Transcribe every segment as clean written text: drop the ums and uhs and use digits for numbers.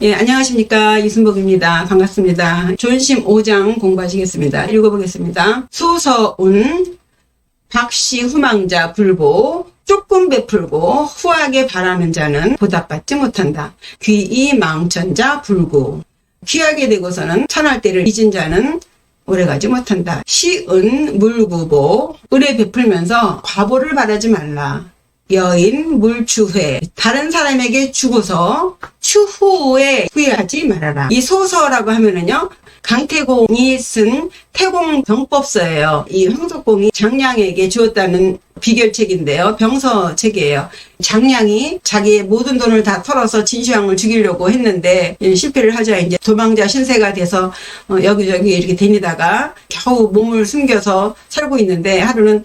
예, 안녕하십니까. 이순복입니다. 반갑습니다. 존심 5장 공부하시겠습니다. 읽어보겠습니다. 소서운 박씨 후망자 불보 조금 베풀고 후하게 바라는 자는 보답받지 못한다. 귀이 망천자 불구 귀하게 되고서는 천할 때를 잊은 자는 오래가지 못한다. 시은 물구보 은혜 베풀면서 과보를 바라지 말라. 여인 물추회 다른 사람에게 주고서 추후에 후회하지 말아라. 이 소서라고 하면은요, 강태공이 쓴 태공병법서예요. 이 황석공이 장량에게 주었다는 비결책인데요. 병서책이에요. 장량이 자기의 모든 돈을 다 털어서 진시황을 죽이려고 했는데 실패를 하자 이제 도망자 신세가 돼서 여기저기 이렇게 다니다가 겨우 몸을 숨겨서 살고 있는데 하루는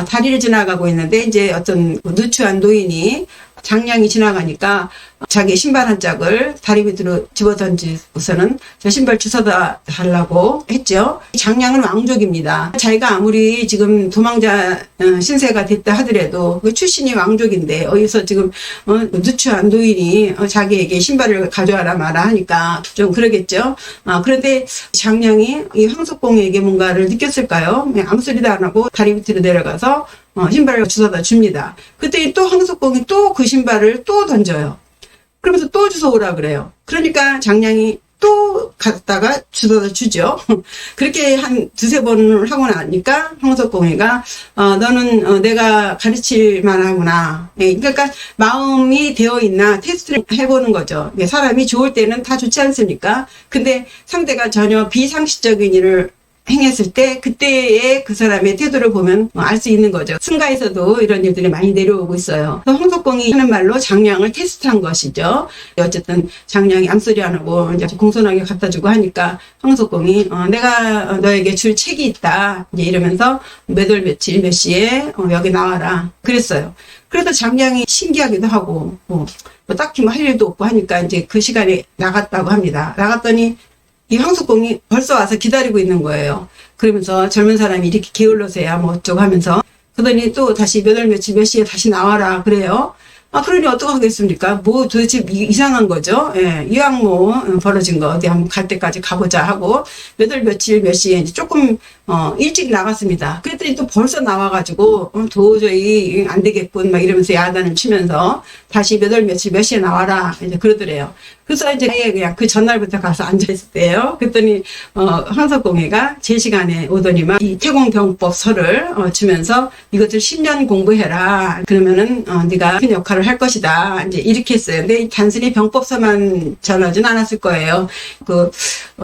다리를 지나가고 있는데 이제 어떤 누추한 노인이 장량이 지나가니까 자기 신발 한 짝을 다리 밑으로 집어던지고서는 저 신발 주워다 달라고 했죠. 장량은 왕족입니다. 자기가 아무리 지금 도망자 신세가 됐다 하더라도 그 출신이 왕족인데 어디서 지금 누추한 노인이 자기에게 신발을 가져와라 마라 하니까 좀 그러겠죠. 그런데 장량이 이 황석공에게 뭔가를 느꼈을까요? 아무 소리도 안 하고 다리 밑으로 내려가서 신발을 주워다 줍니다. 그때 또 황석공이 또 그 신발을 또 던져요. 그러면서 또 주워오라 그래요. 그러니까 장량이 또 갔다가 주워다 주죠. 그렇게 한 두세 번을 하고 나니까 황석공이가 너는 내가 가르칠 만하구나. 그러니까 마음이 되어 있나 테스트를 해보는 거죠. 사람이 좋을 때는 다 좋지 않습니까? 근데 상대가 전혀 비상식적인 일을 행했을 때 그때의 그 사람의 태도를 보면 알 수 있는 거죠. 승가에서도 이런 일들이 많이 내려오고 있어요. 황석공이 하는 말로 장량을 테스트한 것이죠. 어쨌든 장량이 암소리 안 하고 이제 공손하게 갖다 주고 하니까 황석공이 내가 너에게 줄 책이 있다 이제 이러면서 몇 월 며칠 몇 시에 여기 나와라 그랬어요. 그래서 장량이 신기하기도 하고 뭐 딱히 할 일도 없고 하니까 이제 그 시간에 나갔다고 합니다. 나갔더니 이 황석공이 벌써 와서 기다리고 있는 거예요. 그러면서 젊은 사람이 이렇게 게을러서야 뭐 어쩌고 하면서 그러더니 또 다시 몇 월 며칠 몇 시에 다시 나와라 그래요. 그러니 어떡하겠습니까? 뭐 도대체 이상한 거죠. 예, 이왕 뭐 벌어진 거 어디 한번 갈 때까지 가보자 하고 몇 월 며칠 몇 시에 이제 조금 일찍 나갔습니다. 그랬더니 또 벌써 나와가지고 도저히 안 되겠군 막 이러면서 야단을 치면서 다시 몇 월 며칠 몇 시에 나와라 이제 그러더래요. 그래서 이제 그냥 그 전날부터 가서 앉아있을 때예요. 그랬더니 황석공이가 제 시간에 오더니만 이 태공병법서를 주면서 이것을 10년 공부해라. 그러면은 네가 큰 역할을 할 것이다. 이제 이렇게 했어요. 근데 단순히 병법서만 전하진 않았을 거예요. 그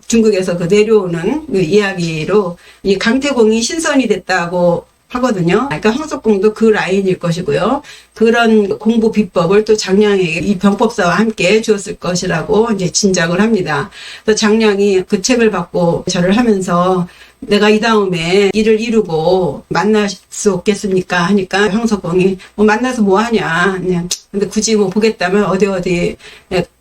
중국에서 그 내려오는 그 이야기로 이 강태공이 신선이 됐다고 하거든요. 그러니까 황석공도 그 라인일 것이고요. 그런 공부 비법을 또 장량에게 이 병법사와 함께 주었을 것이라고 이제 짐작을 합니다. 또 장량이 그 책을 받고 절을 하면서 내가 이 다음에 일을 이루고 만날 수 없겠습니까? 하니까 황석공이 만나서 뭐 하냐. 그냥 근데 굳이 뭐 보겠다면 어디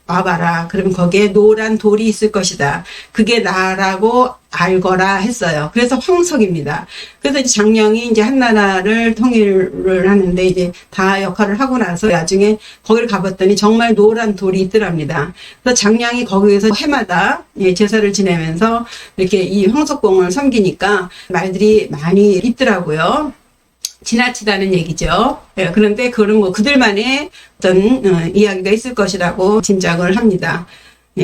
와봐라. 그러면 거기에 노란 돌이 있을 것이다. 그게 나라고 알거라 했어요. 그래서 황석입니다. 그래서 이제 장량이 이제 한나라를 통일을 하는데 이제 다 역할을 하고 나서 나중에 거기를 가봤더니 정말 노란 돌이 있더랍니다. 그래서 장량이 거기에서 해마다 제사를 지내면서 이렇게 이 황석공을 섬기니까 말들이 많이 있더라고요. 지나치다는 얘기죠. 그런데 그거는 뭐 그들만의 어떤 이야기가 있을 것이라고 짐작을 합니다.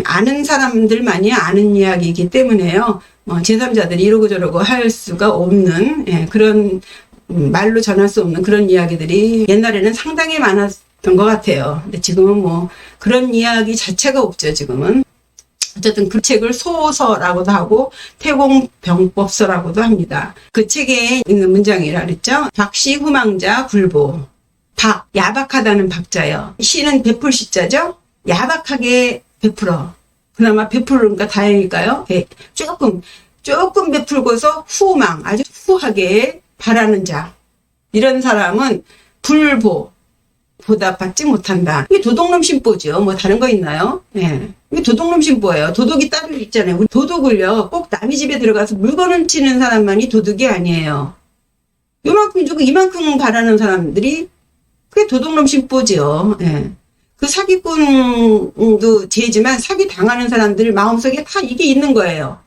아는 사람들만이 아는 이야기이기 때문에요. 제3자들이 이러고 저러고 할 수가 없는 그런 말로 전할 수 없는 그런 이야기들이 옛날에는 상당히 많았던 것 같아요. 근데 지금은 뭐 그런 이야기 자체가 없죠. 지금은. 어쨌든 그 책을 소서라고도 하고 태공병법서라고도 합니다. 그 책에 있는 문장이라 그랬죠. 박씨 후망자 불보. 박, 야박하다는 박자요. 시는 베풀 시자죠. 야박하게 베풀어. 그나마 베풀으니까 다행일까요? 조금 베풀고서 후망, 아주 후하게 바라는 자. 이런 사람은 불보. 보답받지 못한다. 이게 도둑놈 신보죠. 뭐 다른 거 있나요? 예. 이게 도둑놈 신보예요. 도둑이 따로 있잖아요. 우리 도둑을요, 꼭 남의 집에 들어가서 물건을 치는 사람만이 도둑이 아니에요. 요만큼 주고 이만큼 바라는 사람들이 그게 도둑놈 신보죠. 예. 그 사기꾼도 죄지만 사기 당하는 사람들 마음속에 다 이게 있는 거예요.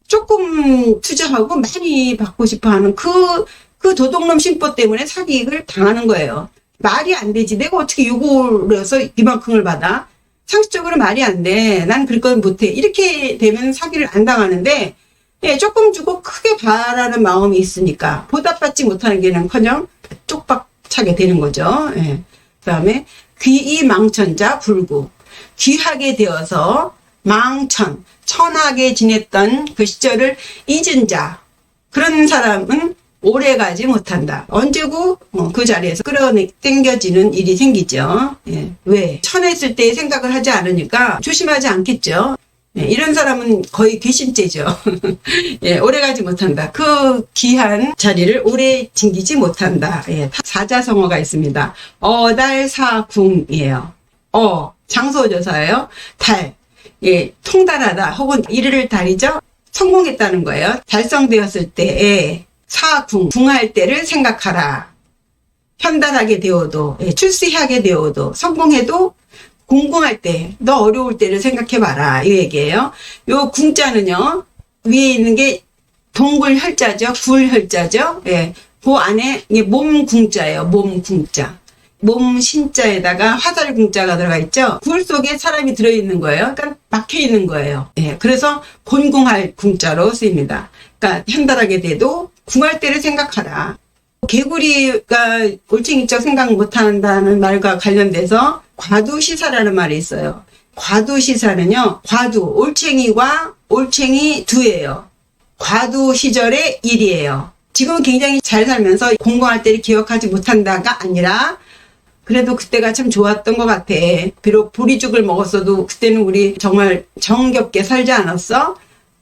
조금 투자하고 많이 받고 싶어 하는 그 도둑놈 심보 때문에 사기를 당하는 거예요. 말이 안 되지. 내가 어떻게 요구를 해서 이만큼을 받아? 상식적으로 말이 안 돼. 난 그럴 건 못해. 이렇게 되면 사기를 안 당하는데, 예, 조금 주고 크게 바라는 마음이 있으니까 보답받지 못하는 게는커녕 쪽박차게 되는 거죠. 예. 그다음에 귀이망천자 불구. 귀하게 되어서 천하게 지냈던 그 시절을 잊은 자. 그런 사람은 오래 가지 못한다. 언제고 그 자리에서 끌어당겨지는 일이 생기죠. 예. 왜? 천했을 때 생각을 하지 않으니까 조심하지 않겠죠. 예. 이런 사람은 거의 괘씸죄죠. 예. 오래 가지 못한다. 그 귀한 자리를 오래 지키지 못한다. 예. 사자성어가 있습니다. 어달사궁이에요. 장소조사예요. 달. 예. 통달하다 혹은 이르를 달이죠. 성공했다는 거예요. 달성되었을 때에 궁할 때를 생각하라. 현달하게 되어도, 출세하게 되어도, 성공해도 궁궁할 때, 너 어려울 때를 생각해봐라. 이 얘기예요. 요 궁자는요, 위에 있는 게 동굴 혈자죠. 굴 혈자죠. 예. 그 안에 몸 궁자예요. 몸 궁자. 몸 신자에다가 화살 궁자가 들어가 있죠. 굴 속에 사람이 들어있는 거예요. 그러니까 막혀 있는 거예요. 예. 그래서 곤궁할 궁자로 쓰입니다. 그러니까 현달하게 돼도 궁할 때를 생각하라. 개구리가 올챙이적 생각 못한다는 말과 관련돼서 과두시사라는 말이 있어요. 과두시사는요, 올챙이와 올챙이 두예요. 과두 시절의 일이에요. 지금은 굉장히 잘 살면서 공부할 때를 기억하지 못한다가 아니라 그래도 그때가 참 좋았던 것 같아. 비록 보리죽을 먹었어도 그때는 우리 정말 정겹게 살지 않았어?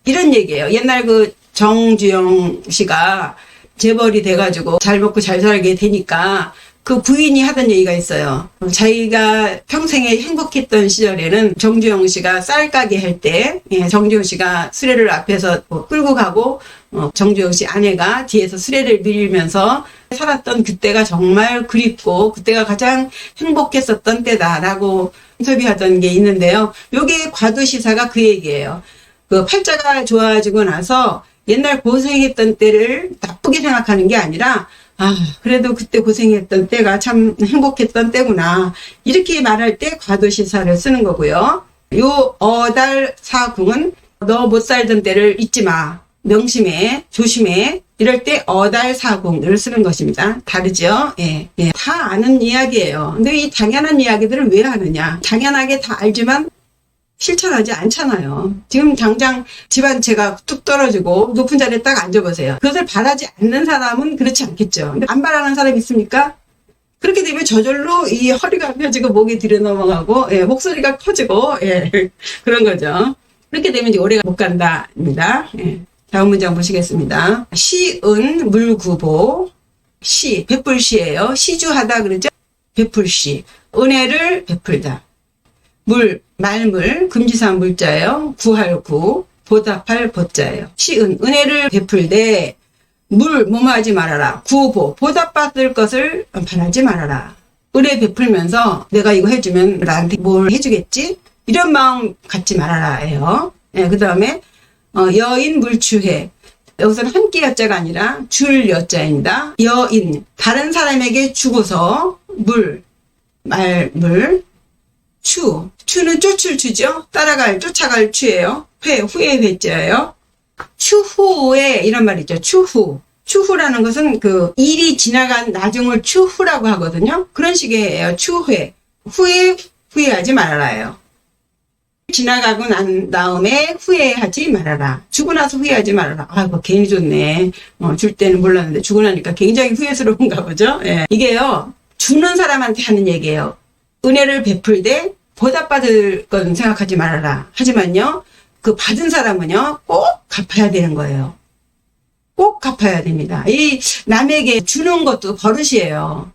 이런 얘기예요. 옛날 그 정주영 씨가 재벌이 돼가지고 잘 먹고 잘 살게 되니까 그 부인이 하던 얘기가 있어요. 자기가 평생에 행복했던 시절에는 정주영 씨가 쌀 가게 할 때, 정주영 씨가 수레를 앞에서 끌고 가고, 정주영 씨 아내가 뒤에서 수레를 밀면서 살았던 그때가 정말 그립고, 그때가 가장 행복했었던 때다라고 인터뷰하던 게 있는데요. 요게 과두시사가 그 얘기예요. 그 팔자가 좋아지고 나서 옛날 고생했던 때를 나쁘게 생각하는 게 아니라 그래도 그때 고생했던 때가 참 행복했던 때구나. 이렇게 말할 때 과도시사를 쓰는 거고요. 요 어달사궁은 너 못 살던 때를 잊지 마. 명심해. 조심해. 이럴 때 어달사궁을 쓰는 것입니다. 다르죠? 예. 다 아는 이야기예요. 근데 이 당연한 이야기들을 왜 하느냐. 당연하게 다 알지만 실천하지 않잖아요. 지금 당장 집안 제가 뚝 떨어지고 높은 자리에 딱 앉아보세요. 그것을 바라지 않는 사람은 그렇지 않겠죠. 근데 안 바라는 사람이 있습니까? 그렇게 되면 저절로 이 허리가 펴지고 목이 뒤로 넘어가고 목소리가 커지고 그런 거죠. 그렇게 되면 이제 오래가 못 간다입니다. 다음 문장 보시겠습니다. 시은 물구보. 베풀시예요. 시주하다 그러죠. 베풀시. 은혜를 베풀다. 말물, 금지사 물자예요. 구할 구, 보답할 보자예요. 시은, 은혜를 베풀되, 뭐하지 말아라. 구보, 보답받을 것을 바라지 말아라. 은혜 베풀면서 내가 이거 해주면 나한테 뭘 해주겠지? 이런 마음 갖지 말아라예요. 그 다음에 여인 물추해. 여기서는 함께 여자가 아니라 줄 여자입니다. 여인, 다른 사람에게 주고서 말물, 추는 쫓을 추죠. 쫓아갈 추예요. 후의 회자예요. 추후에 이런 말 있죠. 추후라는 것은 그 일이 지나간 나중을 추후라고 하거든요. 그런 식이에요. 추후에 후회하지 말아라요. 지나가고 난 다음에 후회하지 말아라. 주고 나서 후회하지 말아라. 그거 괜히 줬네. 줄 때는 몰랐는데 주고 나니까 굉장히 후회스러운가 보죠. 이게요. 주는 사람한테 하는 얘기예요. 은혜를 베풀되 보답받을 건 생각하지 말아라. 하지만요, 그 받은 사람은요, 꼭 갚아야 되는 거예요. 꼭 갚아야 됩니다. 이 남에게 주는 것도 버릇이에요.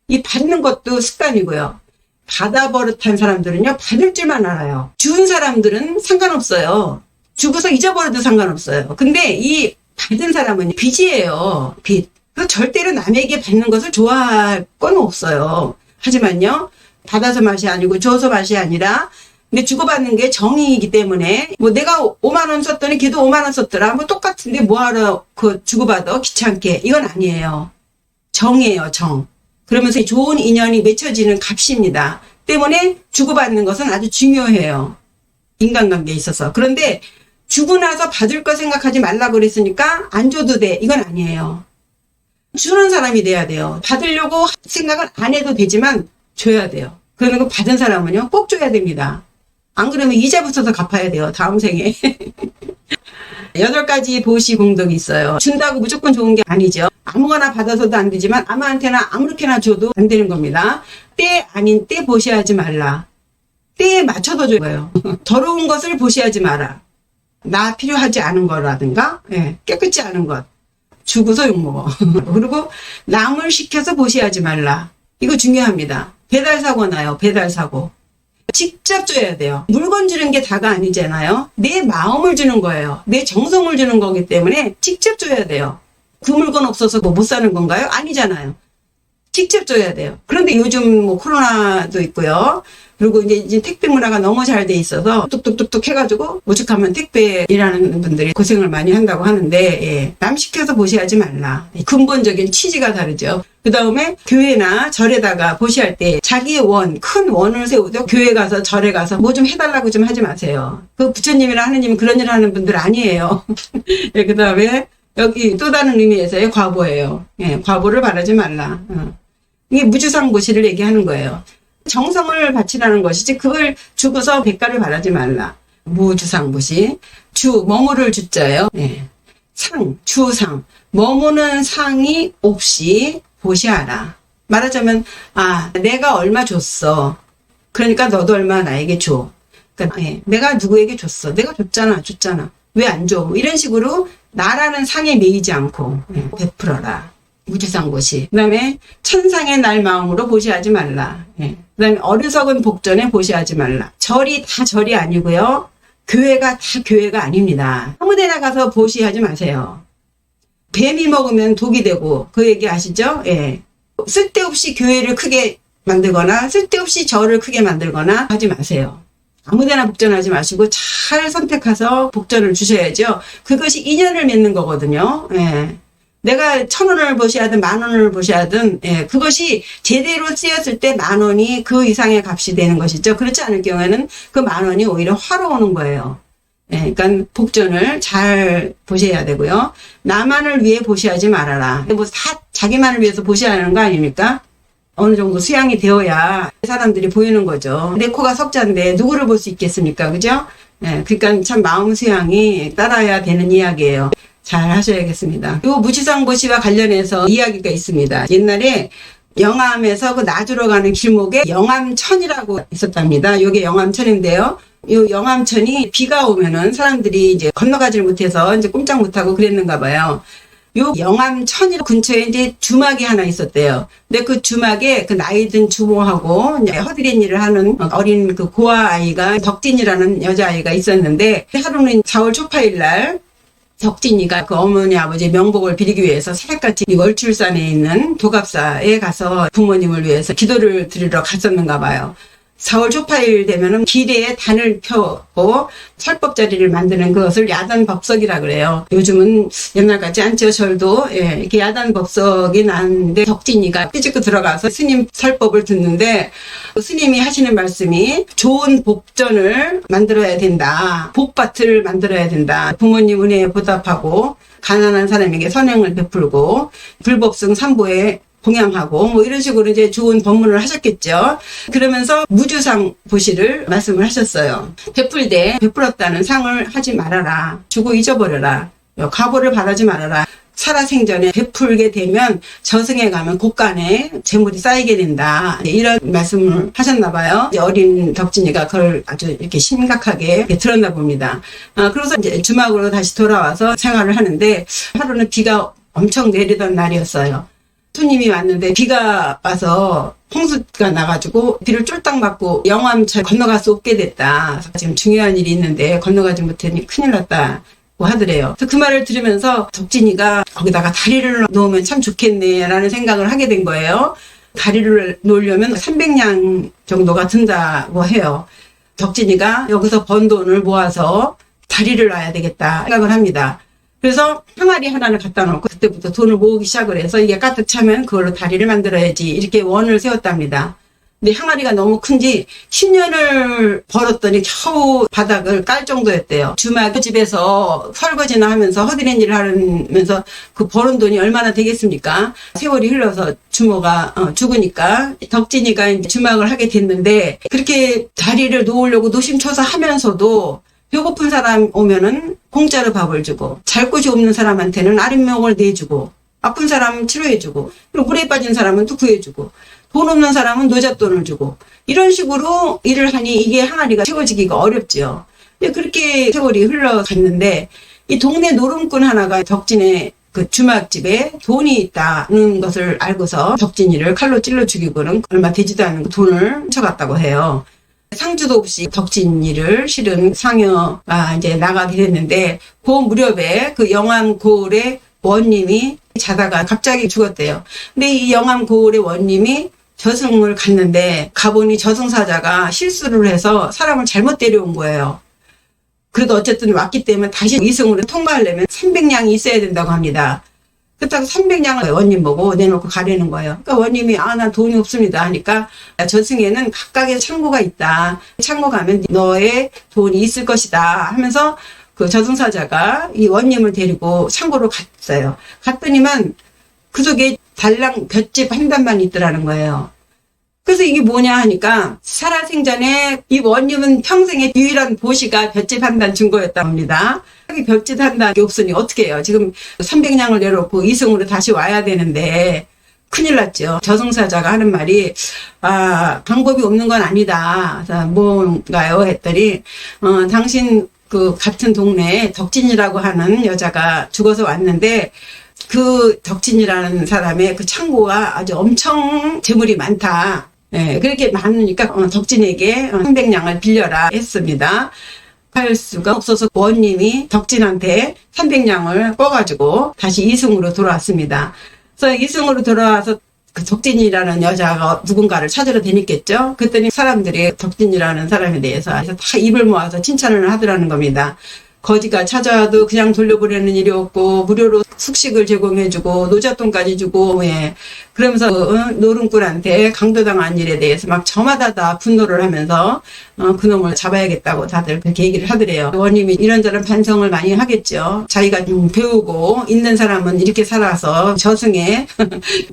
이 받는 것도 습관이고요. 받아 버릇한 사람들은요, 받을 줄만 알아요. 준 사람들은 상관없어요. 주고서 잊어버려도 상관없어요. 근데 이 받은 사람은 빚이에요. 빚. 절대로 남에게 받는 것을 좋아할 건 없어요. 하지만요, 받아서 맛이 아니고 줘서 맛이 아니라, 근데 주고받는 게 정의이기 때문에, 뭐 내가 5만 원 썼더니 걔도 5만 원 썼더라. 뭐 똑같은데 뭐하러 그 주고받아? 귀찮게. 이건 아니에요. 정이에요, 정. 그러면서 좋은 인연이 맺혀지는 값입니다. 때문에 주고받는 것은 아주 중요해요. 인간관계에 있어서. 그런데 주고 나서 받을 거 생각하지 말라고 그랬으니까 안 줘도 돼. 이건 아니에요. 주는 사람이 돼야 돼요. 받으려고 생각은 안 해도 되지만 줘야 돼요. 그러면 받은 사람은요, 꼭 줘야 됩니다. 안 그러면 이자 붙여서 갚아야 돼요. 다음 생에. 8가지 보시 공덕이 있어요. 준다고 무조건 좋은 게 아니죠. 아무거나 받아서도 안 되지만 아무한테나 아무렇게나 줘도 안 되는 겁니다. 때 아닌 때 보시하지 말라. 때에 맞춰서 줘요. 더러운 것을 보시하지 마라. 나 필요하지 않은 거라든가, 예, 깨끗지 않은 것. 주고서 욕먹어. 그리고 남을 시켜서 보시하지 말라. 이거 중요합니다. 배달사고 나요. 배달사고. 직접 줘야 돼요. 물건 주는 게 다가 아니잖아요. 내 마음을 주는 거예요. 내 정성을 주는 거기 때문에 직접 줘야 돼요. 그 물건 없어서 뭐 못 사는 건가요? 아니잖아요. 직접 줘야 돼요. 그런데 요즘 뭐 코로나도 있고요. 그리고 이제 택배 문화가 너무 잘 돼 있어서 뚝뚝뚝뚝 해가지고 오죽하면 택배 일하는 분들이 고생을 많이 한다고 하는데, 예, 남 시켜서 보시하지 말라. 근본적인 취지가 다르죠. 그 다음에 교회나 절에다가 보시할 때 자기의 큰 원을 세우죠. 교회 가서 절에 가서 뭐 좀 해달라고 좀 하지 마세요. 그 부처님이나 하느님은 그런 일 하는 분들 아니에요. 예, 그 다음에 여기 또 다른 의미에서의 과보예요. 예, 과보를 바라지 말라. 이게 무주상보시를 얘기하는 거예요. 정성을 바치라는 것이지 그걸 주고서 백가를 바라지 말라. 무주상보시. 머무를 주자예요. 네. 주상. 머무는 상이 없이 보시하라. 말하자면, 내가 얼마 줬어. 그러니까 너도 얼마 나에게 줘. 그러니까, 내가 누구에게 줬어. 내가 줬잖아. 왜 안 줘? 뭐 이런 식으로 나라는 상에 매이지 않고 베풀어라. 무주상보시. 그 다음에 천상의 날 마음으로 보시하지 말라. 그 다음에 어리석은 복전에 보시하지 말라. 절이 다 절이 아니고요. 교회가 다 교회가 아닙니다. 아무데나 가서 보시하지 마세요. 뱀이 먹으면 독이 되고 그 얘기 아시죠? 예. 쓸데없이 교회를 크게 만들거나 쓸데없이 절을 크게 만들거나 하지 마세요. 아무데나 복전하지 마시고 잘 선택해서 복전을 주셔야죠. 그것이 인연을 맺는 거거든요. 예. 내가 1,000원을 보시하든 10,000원을 보시하든, 예, 그것이 제대로 쓰였을 때 10,000원이 그 이상의 값이 되는 것이죠. 그렇지 않을 경우에는 그 10,000원이 오히려 화로 오는 거예요. 예, 그러니까 복전을 잘 보셔야 되고요. 나만을 위해 보시하지 말아라. 뭐 다 자기만을 위해서 보시하는 거 아닙니까? 어느 정도 수양이 되어야 사람들이 보이는 거죠. 내 코가 석자인데 누구를 볼 수 있겠습니까? 그죠? 예, 그러니까 참 마음 수양이 따라야 되는 이야기예요. 잘 하셔야겠습니다. 요 무주상보시와 관련해서 이야기가 있습니다. 옛날에 영암에서 그 나주로 가는 길목에 영암천이라고 있었답니다. 요게 영암천인데요. 요 영암천이 비가 오면은 사람들이 이제 건너가지를 못해서 이제 꼼짝 못하고 그랬는가 봐요. 요 영암천 근처에 이제 주막이 하나 있었대요. 근데 그 주막에 그 나이든 주모하고 이제 허드렛 일을 하는 어린 그 고아 아이가 덕진이라는 여자아이가 있었는데 하루는 4월 초파일 날 덕진이가 그 어머니 아버지 명복을 빌기 위해서 새벽같이 월출산에 있는 도갑사에 가서 부모님을 위해서 기도를 드리러 갔었는가 봐요. 4월 초파일 되면은 길에 단을 펴고 설법자리를 만드는 그것을 야단법석이라 그래요. 요즘은 옛날같이 않죠. 절도 이렇게 야단법석이 나는데 덕진이가 삐집고 들어가서 스님 설법을 듣는데 스님이 하시는 말씀이 좋은 복전을 만들어야 된다. 복밭을 만들어야 된다. 부모님 은혜에 보답하고 가난한 사람에게 선행을 베풀고 불법승 삼보에 공양하고 뭐 이런 식으로 이제 좋은 법문을 하셨겠죠. 그러면서 무주상 보시를 말씀을 하셨어요. 베풀되 베풀었다는 상을 하지 말아라. 주고 잊어버려라. 과보를 바라지 말아라. 살아생전에 베풀게 되면 저승에 가면 곳간에 재물이 쌓이게 된다. 이런 말씀을 하셨나 봐요. 어린 덕진이가 그걸 아주 이렇게 심각하게 들었나 봅니다. 그래서 이제 주막으로 다시 돌아와서 생활을 하는데 하루는 비가 엄청 내리던 날이었어요. 손님이 왔는데 비가 와서 홍수가 나가지고 비를 쫄딱 맞고 영암천 건너갈 수 없게 됐다. 지금 중요한 일이 있는데 건너가지 못하니 큰일 났다. 하더래요. 그래서 그 말을 들으면서 덕진이가 거기다가 다리를 놓으면 참 좋겠네 라는 생각을 하게 된 거예요. 다리를 놓으려면 300냥 정도가 든다고 해요. 덕진이가 여기서 번 돈을 모아서 다리를 놔야 되겠다 생각을 합니다. 그래서 항아리 하나를 갖다 놓고 그때부터 돈을 모으기 시작을 해서 이게 가득 차면 그걸로 다리를 만들어야지 이렇게 원을 세웠답니다. 근데 항아리가 너무 큰지 10년을 벌었더니 겨우 바닥을 깔 정도였대요. 주말 그 집에서 설거지나 하면서 허드렛 일을 하면서 그 버는 돈이 얼마나 되겠습니까? 세월이 흘러서 주모가 죽으니까 덕진이가 이제 주막을 하게 됐는데 그렇게 다리를 놓으려고 노심초사 하면서도 배고픈 사람 오면은 공짜로 밥을 주고 잘 곳이 없는 사람한테는 아랫목을 내주고 아픈 사람은 치료해주고 그리고 물에 빠진 사람은 또 구해주고 돈 없는 사람은 노잣돈을 주고 이런 식으로 일을 하니 이게 항아리가 채워지기가 어렵죠. 그렇게 세월이 흘러갔는데 이 동네 노름꾼 하나가 덕진의 그 주막집에 돈이 있다는 것을 알고서 덕진이를 칼로 찔러 죽이고는 얼마 되지도 않은 돈을 훔쳐갔다고 해요. 상주도 없이 덕진이를 실은 상여가 이제 나가게 됐는데 그 무렵에 그 영암 고을의 원님이 자다가 갑자기 죽었대요. 근데 이 영암 고을의 원님이 저승을 갔는데 가보니 저승사자가 실수를 해서 사람을 잘못 데려온 거예요. 그래도 어쨌든 왔기 때문에 다시 이승으로 통과하려면 300냥이 있어야 된다고 합니다. 그렇다고 300냥을 원님 보고 내놓고 가려는 거예요. 그러니까 원님이 난 돈이 없습니다 하니까 저승에는 각각의 창고가 있다. 창고 가면 너의 돈이 있을 것이다 하면서 그 저승사자가 이 원님을 데리고 창고로 갔어요. 갔더니만 그 속에 달랑 볏짚 한 단만 있더라는 거예요. 그래서 이게 뭐냐 하니까 살아생전에 이 원님은 평생의 유일한 보시가 볏짚 한 단 준 거였다고 합니다. 여기 볏짚 한 단이 없으니 어떻게 해요? 지금 300냥을 내놓고 이승으로 다시 와야 되는데 큰일 났죠. 저승사자가 하는 말이 방법이 없는 건 아니다. 뭔가요? 했더니 당신 그 같은 동네에 덕진이라고 하는 여자가 죽어서 왔는데 그 덕진이라는 사람의 그 창고가 아주 엄청 재물이 많다. 예, 그렇게 많으니까 덕진에게 300냥을 빌려라 했습니다. 할 수가 없어서 원님이 덕진한테 300냥을 꿔가지고 다시 이승으로 돌아왔습니다. 그래서 이승으로 돌아와서 그 덕진이라는 여자가 누군가를 찾으러 다녔겠죠. 그랬더니 사람들이 덕진이라는 사람에 대해서 다 입을 모아서 칭찬을 하더라는 겁니다. 거지가 찾아와도 그냥 돌려보내는 일이 없고 무료로 숙식을 제공해주고 노잣돈까지 주고 그러면서 노름꾼한테 강도당한 일에 대해서 막 저마다 다 분노를 하면서 그놈을 잡아야겠다고 다들 그렇게 얘기를 하더래요. 원님이 이런저런 반성을 많이 하겠죠. 자기가 배우고 있는 사람은 이렇게 살아서 저승에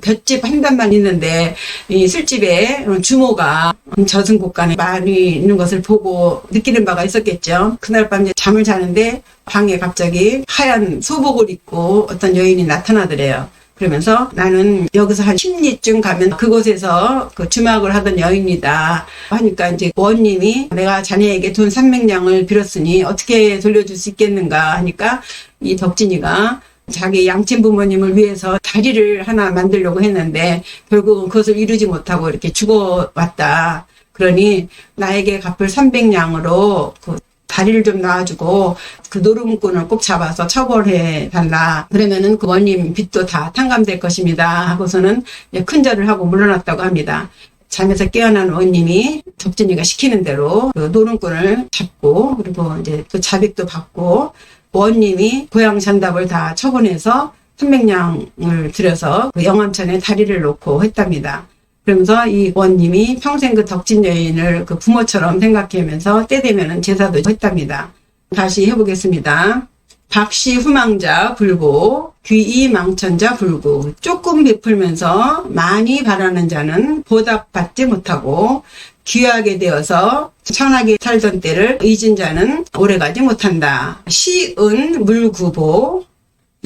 볏짚 한 단만 있는데 이 술집에 주모가 저승국간에 많이 있는 것을 보고 느끼는 바가 있었겠죠. 그날 밤 잠을 자는데 방에 갑자기 하얀 소복을 입고 어떤 여인이 나타나더래요. 그러면서 나는 여기서 한 10리쯤 가면 그곳에서 그 주막을 하던 여인이다 하니까 이제 원님이 내가 자네에게 돈 300냥을 빌었으니 어떻게 돌려줄 수 있겠는가 하니까 이 덕진이가 자기 양친 부모님을 위해서 다리를 하나 만들려고 했는데 결국은 그것을 이루지 못하고 이렇게 죽어왔다. 그러니 나에게 갚을 300냥으로 그 다리를 좀 놔주고 그 노름꾼을 꼭 잡아서 처벌해 달라. 그러면은 그 원님 빚도 다 탕감될 것입니다. 하고서는 큰절을 하고 물러났다고 합니다. 잠에서 깨어난 원님이 덕진이가 시키는 대로 그 노름꾼을 잡고 그리고 이제 그 자백도 받고 원님이 고향 잔답을 다 처분해서 300냥을 들여서 그 영암천에 다리를 놓고 했답니다. 그러면서 이 원님이 평생 그 덕진 여인을 그 부모처럼 생각하면서 때 되면은 제사도 했답니다. 다시 해보겠습니다. 박씨 후망자 불고 귀이 망천자 불구 조금 베풀면서 많이 바라는 자는 보답받지 못하고 귀하게 되어서 천하게 살던 때를 잊은 자는 오래가지 못한다. 시은 물구보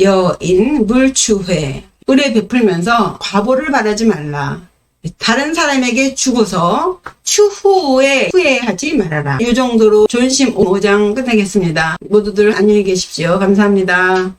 여인 물추회 의뢰 베풀면서 과보를 바라지 말라. 다른 사람에게 주고서 추후에 후회하지 말아라. 이 정도로 존심 5장 끝내겠습니다. 모두들 안녕히 계십시오. 감사합니다.